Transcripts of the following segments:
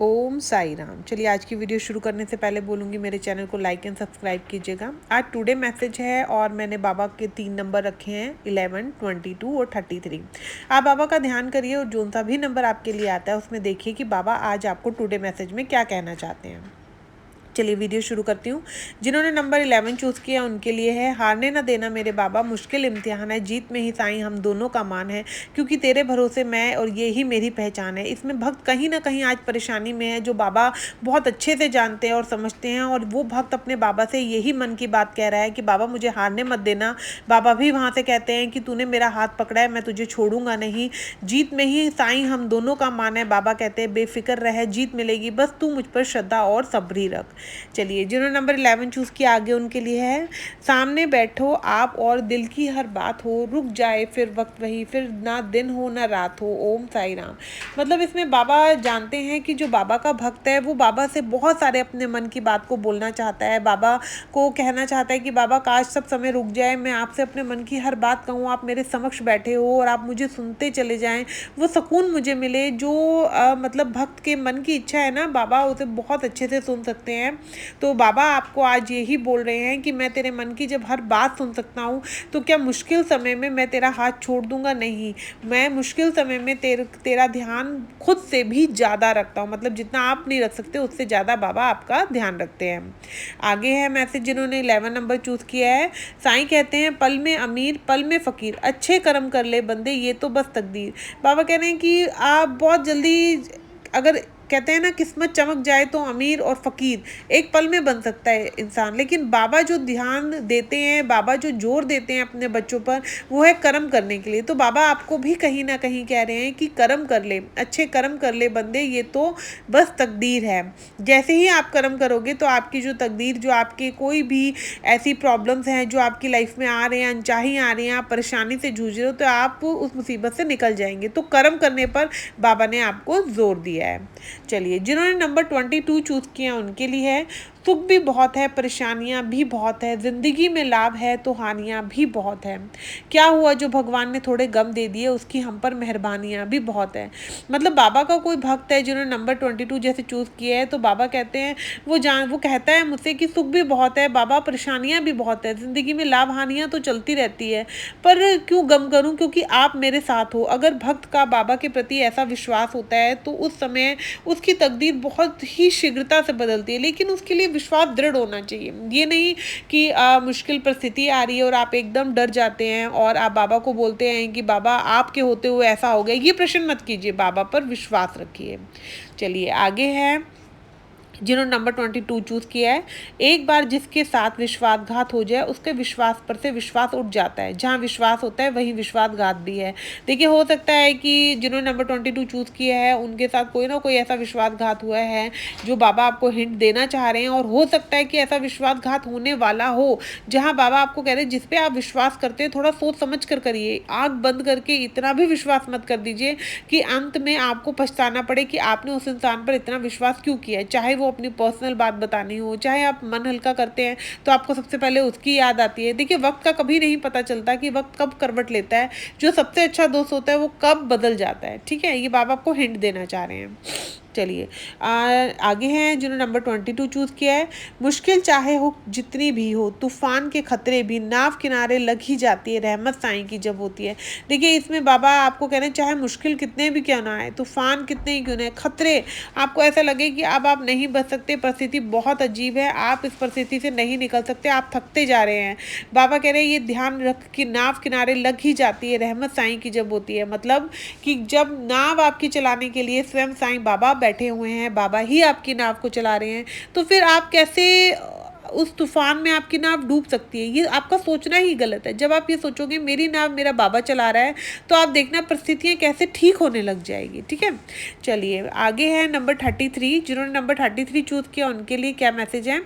ओम साई राम। चलिए आज की वीडियो शुरू करने से पहले बोलूँगी मेरे चैनल को लाइक एंड सब्सक्राइब कीजिएगा। आज टुडे मैसेज है और मैंने बाबा के 3 नंबर रखे हैं 11, 22 और 33। आप बाबा का ध्यान करिए और जो सा भी नंबर आपके लिए आता है उसमें देखिए कि बाबा आज आपको टुडे मैसेज में क्या कहना चाहते हैं। चलिए वीडियो शुरू करती हूँ। जिन्होंने नंबर 11 चूज़ किया उनके लिए है, हारने ना देना मेरे बाबा, मुश्किल इम्तिहान है, जीत में ही साईं हम दोनों का मान है, क्योंकि तेरे भरोसे मैं और ये ही मेरी पहचान है। इसमें भक्त कहीं ना कहीं आज परेशानी में है, जो बाबा बहुत अच्छे से जानते हैं और समझते हैं, और वो भक्त अपने बाबा से यही मन की बात कह रहा है कि बाबा मुझे हारने मत देना। बाबा भी वहाँ से कहते हैं कि तूने मेरा हाथ पकड़ा है, मैं तुझे छोड़ूंगा नहीं, जीत में ही साईं हम दोनों का मान है। बाबा कहते हैं बेफिक्र रह, जीत मिलेगी, बस तू मुझ पर श्रद्धा और सब्र ही रख। चलिए जिन्होंने नंबर 11 चूज़ किया आगे उनके लिए है, सामने बैठो आप और दिल की हर बात हो, रुक जाए फिर वक्त वही, फिर ना दिन हो ना रात हो, ओम साई राम। मतलब इसमें बाबा जानते हैं कि जो बाबा का भक्त है वो बाबा से बहुत सारे अपने मन की बात को बोलना चाहता है, बाबा को कहना चाहता है कि बाबा काश सब समय रुक जाए, मैं आपसे अपने मन की हर बात कहूँ, आप मेरे समक्ष बैठे हो और आप मुझे सुनते चले जाएं, वो सुकून मुझे मिले। जो मतलब भक्त के मन की इच्छा है ना, बाबा उसे बहुत अच्छे से सुन सकते हैं। तो बाबा आपको आज यही बोल रहे हैं कि मैं तेरे मन की जब हर बात सुन सकता हूँ तो क्या मुश्किल समय में मैं तेरा हाथ छोड़ दूंगा? नहीं, मैं मुश्किल समय में तेरा ध्यान खुद से भी ज़्यादा रखता हूँ। मतलब जितना आप नहीं रख सकते उससे ज़्यादा बाबा आपका ध्यान रखते हैं। आगे है मैसेज जिन्होंने 11 नंबर चूज़ किया है, साईं कहते हैं पल में अमीर पल में फ़कीर, अच्छे कर्म कर ले बंदे ये तो बस तकदीर। बाबा कह रहे हैं कि आप बहुत जल्दी, अगर कहते हैं ना किस्मत चमक जाए तो अमीर और फ़कीर एक पल में बन सकता है इंसान, लेकिन बाबा जो ध्यान देते हैं, बाबा जो जोर देते हैं अपने बच्चों पर, वो है कर्म करने के लिए। तो बाबा आपको भी कहीं ना कहीं कह रहे हैं कि कर्म कर ले, अच्छे कर्म कर ले बंदे, ये तो बस तकदीर है। जैसे ही आप कर्म करोगे तो आपकी जो तकदीर, जो आपके कोई भी ऐसी प्रॉब्लम्स हैं जो आपकी लाइफ में आ रहे हैं, अनचाही आ रही हैं, आप परेशानी से जूझ रहे हो, तो आप उस मुसीबत से निकल जाएंगे। तो कर्म करने पर बाबा ने आपको जोर दिया है। चलिए जिन्होंने नंबर 22 चूज़ किया उनके लिए है, सुख भी बहुत है परेशानियां भी बहुत है, ज़िंदगी में लाभ है तो हानियां भी बहुत है। क्या हुआ जो भगवान ने थोड़े गम दे दिए, उसकी हम पर मेहरबानियां भी बहुत है। मतलब बाबा का कोई भक्त है जिन्होंने नंबर 22 जैसे चूज़ किया है, तो बाबा कहते हैं वो कहता है मुझसे कि सुख भी बहुत है बाबा, परेशानियां भी बहुत है, ज़िंदगी में लाभ हानियाँ तो चलती रहती है, पर क्यों गम करूँ क्योंकि आप मेरे साथ हो। अगर भक्त का बाबा के प्रति ऐसा विश्वास होता है तो उस समय उसकी तकदीर बहुत ही शीघ्रता से बदलती है, लेकिन उसके लिए विश्वास दृढ़ होना चाहिए। ये नहीं कि मुश्किल परिस्थिति आ रही है और आप एकदम डर जाते हैं और आप बाबा को बोलते हैं कि बाबा आपके होते हुए ऐसा हो गया, ये प्रश्न मत कीजिए, बाबा पर विश्वास रखिए। चलिए आगे है जिन्होंने नंबर 22 चूज़ किया है, एक बार जिसके साथ विश्वासघात हो जाए उसके विश्वास पर से विश्वास उठ जाता है, जहाँ विश्वास होता है वहीं विश्वासघात भी है। देखिए हो सकता है कि जिन्होंने नंबर 22 चूज़ किया है उनके साथ कोई ना कोई ऐसा विश्वासघात हुआ है जो बाबा आपको हिंट देना चाह रहे हैं, और हो सकता है कि ऐसा विश्वासघात होने वाला हो जहाँ बाबा आपको कह रहे हैं जिस पे आप विश्वास करते हैं थोड़ा सोच समझ कर करिए, आँख बंद करके इतना भी विश्वास मत कर दीजिए कि अंत में आपको पछताना पड़े कि आपने उस इंसान पर इतना विश्वास क्यों किया। चाहे वो अपनी पर्सनल बात बतानी हो, चाहे आप मन हल्का करते हैं तो आपको सबसे पहले उसकी याद आती है। देखिए वक्त का कभी नहीं पता चलता कि वक्त कब करवट लेता है, जो सबसे अच्छा दोस्त होता है वो कब बदल जाता है। ठीक है, ये बाबा आपको हिंट देना चाह रहे हैं। चलिए आगे हैं जिन्होंने नंबर 22 चूज़ किया है, मुश्किल चाहे हो जितनी भी हो, तूफान के खतरे भी नाव किनारे लग ही जाती है, रहमत साईं की जब होती है। देखिए इसमें बाबा आपको कह रहे हैं चाहे मुश्किल कितने भी क्यों ना आए, तूफान कितने ही क्यों ना आए, खतरे आपको ऐसा लगे कि अब आप नहीं बच सकते, परिस्थिति बहुत अजीब है, आप इस परिस्थिति से नहीं निकल सकते, आप थकते जा रहे हैं, बाबा कह रहे हैं ये ध्यान रख कि नाव किनारे लग ही जाती है, रहमत साईं की जब होती है। मतलब कि जब नाव आपकी चलाने के लिए स्वयं साईं बाबा बैठे हुए हैं, बाबा ही आपकी नाव को चला रहे हैं, तो फिर आप कैसे उस तूफान में आपकी नाव डूब सकती है? ये आपका सोचना ही गलत है। जब आप ये सोचोगे मेरी नाव मेरा बाबा चला रहा है, तो आप देखना परिस्थितियाँ कैसे ठीक होने लग जाएगी। ठीक है, चलिए आगे है नंबर 33। जिन्होंने नंबर 33 चूज़ किया उनके लिए क्या मैसेज है,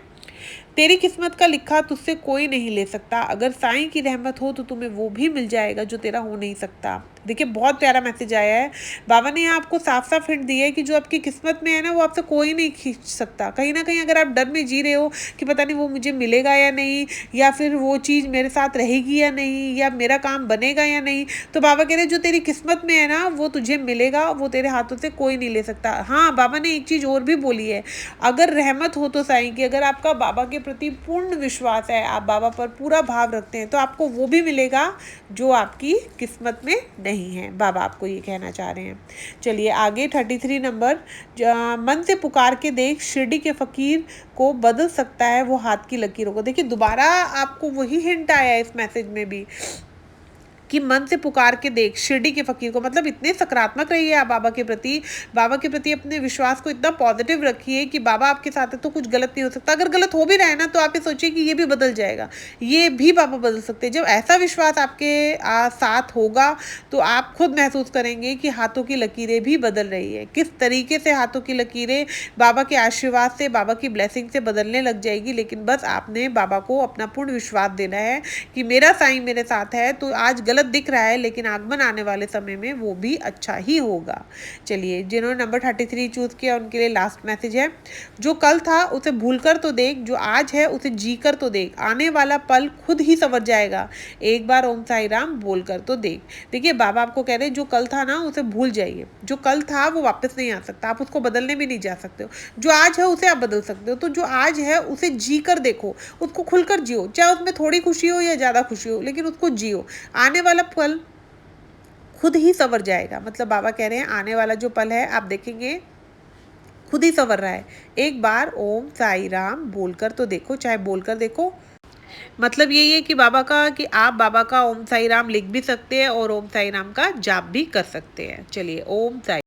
तेरी किस्मत का लिखा तुझसे कोई नहीं ले सकता, अगर साईं की रहमत हो तो तुम्हें वो भी मिल जाएगा जो तेरा हो नहीं सकता। देखिए बहुत प्यारा मैसेज आया है। बाबा ने यहाँ आपको साफ साफ हिंट दी है कि जो आपकी किस्मत में है ना वो आपसे कोई नहीं खींच सकता। कहीं ना कहीं अगर आप डर में जी रहे हो कि पता नहीं वो मुझे मिलेगा या नहीं, या फिर वो चीज़ मेरे साथ रहेगी या नहीं, या मेरा काम बनेगा या नहीं, तो बाबा कह रहे हैं जो तेरी किस्मत में है ना वो तुझे मिलेगा, वो तेरे हाथों से कोई नहीं ले सकता। हाँ, बाबा ने एक चीज़ और भी बोली है, अगर रहमत हो तो साईं की, अगर आपका बाबा के प्रति पूर्ण विश्वास है, आप बाबा पर पूरा भाव रखते हैं, तो आपको वो भी मिलेगा जो आपकी किस्मत में नहीं है। बाबा आपको ये कहना चाह रहे हैं। चलिए आगे 33 नंबर, मन से पुकार के देख शिरडी के फकीर को बदल सकता है वो हाथ की लकीरों को। देखिए दोबारा आपको वही हिंट आया है इस मैसेज में भी कि मन से पुकार के देख शिरडी के फकीर को, मतलब इतने सकारात्मक रहिए आप बाबा के प्रति, बाबा के प्रति अपने विश्वास को इतना पॉजिटिव रखिए कि बाबा आपके साथ है तो कुछ गलत नहीं हो सकता। अगर गलत हो भी रहा है ना तो आप ये सोचिए कि ये भी बदल जाएगा, ये भी बाबा बदल सकते हैं। जब ऐसा विश्वास आपके साथ होगा तो आप खुद महसूस करेंगे कि हाथों की लकीरें भी बदल रही है। किस तरीके से हाथों की लकीरें बाबा के आशीर्वाद से, बाबा की ब्लेसिंग से बदलने लग जाएगी। लेकिन बस आपने बाबा को अपना पूर्ण विश्वास देना है कि मेरा साईं मेरे साथ है, तो आज गलत दिख रहा है लेकिन आगमन आने वाले समय में वो भी अच्छा ही होगा। चलिए जिन्होंने नंबर 33 चूज किया उनके लिए लास्ट मैसेज है, जो कल था उसे भूल कर तो देख, जो आज है उसे जी कर तो देख, आने वाला पल खुद ही संवर जाएगा, एक बार ओम साई राम बोल कर तो देख। देखिए बाबा आपको कह रहे हैं जो कल था ना उसे भूल जाइए, जो कल था वो वापस नहीं आ सकता, आप उसको बदलने भी नहीं जा सकते हो। जो आज है उसे आप बदल सकते हो, तो जो आज है उसे जी कर देखो, उसको खुलकर जियो, चाहे उसमें थोड़ी खुशी हो या ज़्यादा खुशी हो, लेकिन उसको जियो। आने वाला पल खुद ही संवर जाएगा। मतलब बाबा कह रहे हैं आने वाला जो पल है आप देखेंगे खुद ही संवर रहा है, एक बार ओम साई राम बोलकर तो देखो, चाहे बोलकर देखो। मतलब यही है कि बाबा का, कि आप बाबा का ओम साई राम लिख भी सकते हैं और ओम साई राम का जाप भी कर सकते हैं। चलिए ओम साई